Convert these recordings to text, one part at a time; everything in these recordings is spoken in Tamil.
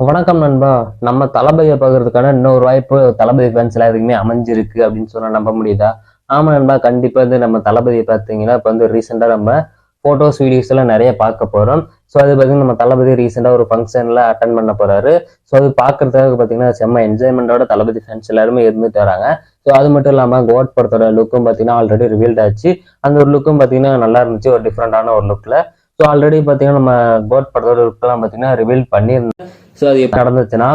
வணக்கம் நண்பா. நம்ம தளபதியை பார்க்கறதுக்கான இன்னொரு வாய்ப்பு தளபதி ஃபேன்ஸ் எல்லாருக்குமே அமைஞ்சிருக்கு அப்படின்னு சொன்னா நம்ப முடியுதா? ஆமா நண்பா, கண்டிப்பா நம்ம தளபதியை பார்த்தீங்கன்னா இப்போ ரீசெண்டா நம்ம போட்டோஸ் வீடியோஸ் எல்லாம் நிறைய பார்க்க போறோம். ஸோ அது பார்த்தீங்கன்னா நம்ம தளபதி ரீசெண்டா ஒரு ஃபங்க்ஷன்ல அட்டன் பண்ண போறாரு. ஸோ அது பார்க்கறதுக்காக பார்த்தீங்கன்னா செம்ம என்ஜாய்மெண்டோட தளபதி ஃபேன்ஸ் எல்லாருமே இருந்துட்டு வராங்க. ஸோ அது மட்டும் இல்லாம கோட் படத்தோட லுக்கும் பார்த்தீங்கன்னா ஆல்ரெடி ரிவீல்ட் ஆச்சு. அந்த ஒரு லுக்கும் பார்த்தீங்கன்னா நல்லா இருந்துச்சு, ஒரு டிஃப்ரெண்டான ஒரு லுக்ல. ஸோ ஆல்ரெடி பார்த்தீங்கன்னா நம்ம கோட் படத்தோட லுக்கெல்லாம் பார்த்தீங்கன்னா ரிவீல் பண்ணியிருந்தோம். ஸோ அது எப்படி நடந்துச்சுன்னா,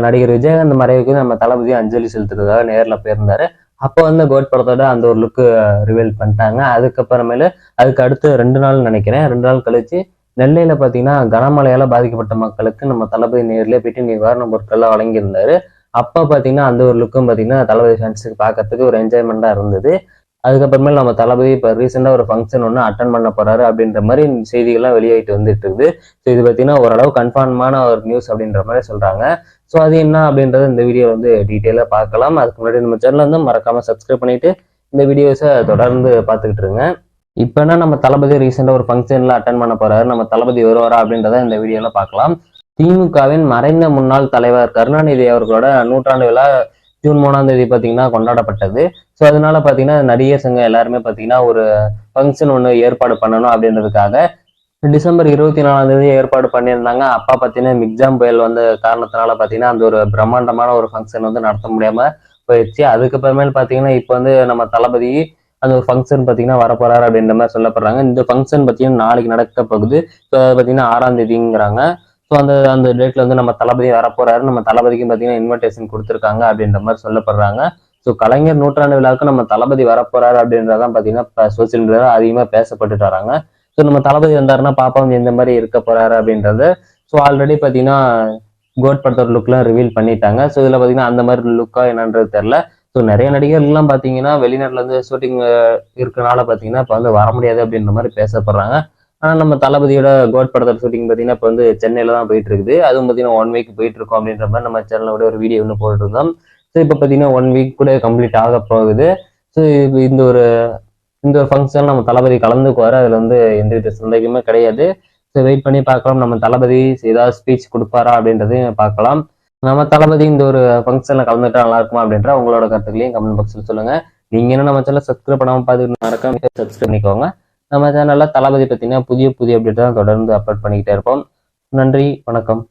நடிகர் விஜயகாந்த் மறைவுக்கு நம்ம தளபதி அஞ்சலி செலுத்துறதுக்காக நேர்ல போயிருந்தாரு. அப்போ கோட் படத்தோட அந்த ஒரு லுக்கு ரிவீல் பண்ணிட்டாங்க. அதுக்கப்புறமேலு அதுக்கு அடுத்து 2 நாள் நினைக்கிறேன், 2 நாள் கழிச்சு நெல்லையில பாத்தீங்கன்னா கனமழையால பாதிக்கப்பட்ட மக்களுக்கு நம்ம தளபதி நேர்லயே போயிட்டு நிவாரண பொருட்கள்லாம் வழங்கியிருந்தாரு. அப்ப பாத்தீங்கன்னா அந்த ஒரு லுக்கும் பாத்தீங்கன்னா தளபதி ஃபேன்ஸுக்கு பார்க்கறதுக்கு ஒரு என்ஜாய்மெண்டா இருந்தது. அதுக்கப்புறமேல நம்ம தளபதி இப்போ ரீசெண்டா ஒரு ஃபங்க்ஷன் ஒன்று அட்டன் பண்ண போறாரு அப்படின்ற மாதிரி செய்திகள்லாம் வெளியாயிட்டு வந்துட்டு இருக்குது. ஸோ இது பார்த்தீங்கன்னா ஓரளவு கன்ஃபார்மான ஒரு நியூஸ் அப்படின்ற மாதிரி சொல்றாங்க. ஸோ அது என்ன அப்படின்றத இந்த வீடியோ டீட்டெயிலாக பார்க்கலாம். அதுக்கு முன்னாடி நம்ம சேனல் மறக்காம சப்ஸ்கிரைப் பண்ணிட்டு இந்த வீடியோஸை தொடர்ந்து பார்த்துக்கிட்டு இருங்க. இப்போ என்ன, நம்ம தளபதி ரீசெண்டா ஒரு ஃபங்க்ஷன்ல அட்டன் பண்ண போறாரு. நம்ம தளபதி வருவாரா அப்படின்றத இந்த வீடியோல பார்க்கலாம். திமுகவின் மறைந்த முன்னாள் தலைவர் கருணாநிதி அவர்களோட 100ஆண்டு விழா ஜூன் 3ஆம் தேதி பாத்தீங்கன்னா கொண்டாடப்பட்டது. ஸோ அதனால பாத்தீங்கன்னா நடிகர் சங்கம் எல்லாருமே பாத்தீங்கன்னா ஒரு ஃபங்க்ஷன் ஒன்று ஏற்பாடு பண்ணணும் அப்படின்றதுக்காக டிசம்பர் 24ஆம் தேதி ஏற்பாடு பண்ணியிருந்தாங்க. அப்பா பாத்தீங்கன்னா மிக்ஜாம் புயல் வந்த காரணத்தினால பாத்தீங்கன்னா அந்த ஒரு பிரம்மாண்டமான ஒரு ஃபங்க்ஷன் நடத்த முடியாம போயிடுச்சு. அதுக்கப்புறமேல் பாத்தீங்கன்னா இப்போ நம்ம தளபதி அந்த ஒரு ஃபங்க்ஷன் பாத்தீங்கன்னா வரப்போறாரு அப்படின்ற மாதிரி சொல்லப்படுறாங்க. இந்த ஃபங்க்ஷன் பாத்தீங்கன்னா நாளைக்கு நடக்க போகுது. ஸோ பாத்தீங்கன்னா 6ஆம் தேதிங்கிறாங்க. ஸோ அந்த அந்த டேட்ல நம்ம தளபதி வரப்போறாரு. நம்ம தளபதிக்கு பாத்தீங்கன்னா இன்விடேஷன் கொடுத்துருக்காங்க அப்படின்ற மாதிரி சொல்லப்படுறாங்க. ஸோ கலைஞர் 100ஆண்டு விழாவுக்கு நம்ம தளபதி வரப்போறாரு அப்படின்றதான் பாத்தீங்கன்னா சோசியல் மீடியால அதிகமா பேசப்பட்டுட்டு வராங்க. ஸோ நம்ம தளபதி வந்தாருன்னா பாப்பா எந்த மாதிரி இருக்க போறாரு அப்படின்றது. ஸோ ஆல்ரெடி பாத்தீங்கன்னா கோட் படத்தோட லுக்லாம் ரிவீல் பண்ணிட்டாங்க. ஸோ இதுல பாத்தீங்கன்னா அந்த மாதிரி லுக்கா என்னன்றது தெரியல. ஸோ நிறைய நடிகர்கள்லாம் பாத்தீங்கன்னா வெளிநாட்டுல இருந்து ஷூட்டிங் இருக்கனால பாத்தீங்கன்னா இப்போ வர முடியாது அப்படின்ற மாதிரி பேசப்படுறாங்க. ஆனா நம்ம தளபதியோட கோட் படத்தோட ஷூட்டிங் பாத்தீங்கன்னா இப்போ சென்னையில தான் போயிட்டு இருக்குது. அதுவும் பாத்தீங்கன்னா 1 வீக் போயிட்டு இருக்கோம் அப்படின்ற மாதிரி நம்ம சேனலோட ஒரு வீடியோ ஒன்று போட்டுருந்தோம். ஸோ இப்போ பாத்தீங்கன்னா 1 வீக் கூட கம்ப்ளீட் ஆக போகுது. ஸோ இந்த ஒரு ஃபங்க்ஷன் நம்ம தளபதி கலந்துக்குவாரு. அதுல எந்தவித சந்தேகமே கிடையாது. ஸோ வெயிட் பண்ணி பார்க்கலாம், நம்ம தளபதி ஏதாவது ஸ்பீச் கொடுப்பாரா அப்படின்றதையும் பார்க்கலாம். நம்ம தளபதி இந்த ஒரு ஃபங்க்ஷன்ல கலந்துட்டா நல்லா இருக்குமா அப்படின்ற உங்களோட கருத்துக்களையும் கமெண்ட் பாக்ஸ்ல சொல்லுங்க. நீங்க என்ன நம்ம சேனல் சப்ஸ்கிரைப் பண்ணாம பார்த்துட்டு மறக்காம சப்ஸ்கிரைப் பண்ணிக்கோங்க. நம்ம சேனல்ல தளபதி பத்தினா புதிய அப்டேட் தான் தொடர்ந்து அப்லோட் பண்ணிக்கிட்டே இருப்போம். நன்றி, வணக்கம்.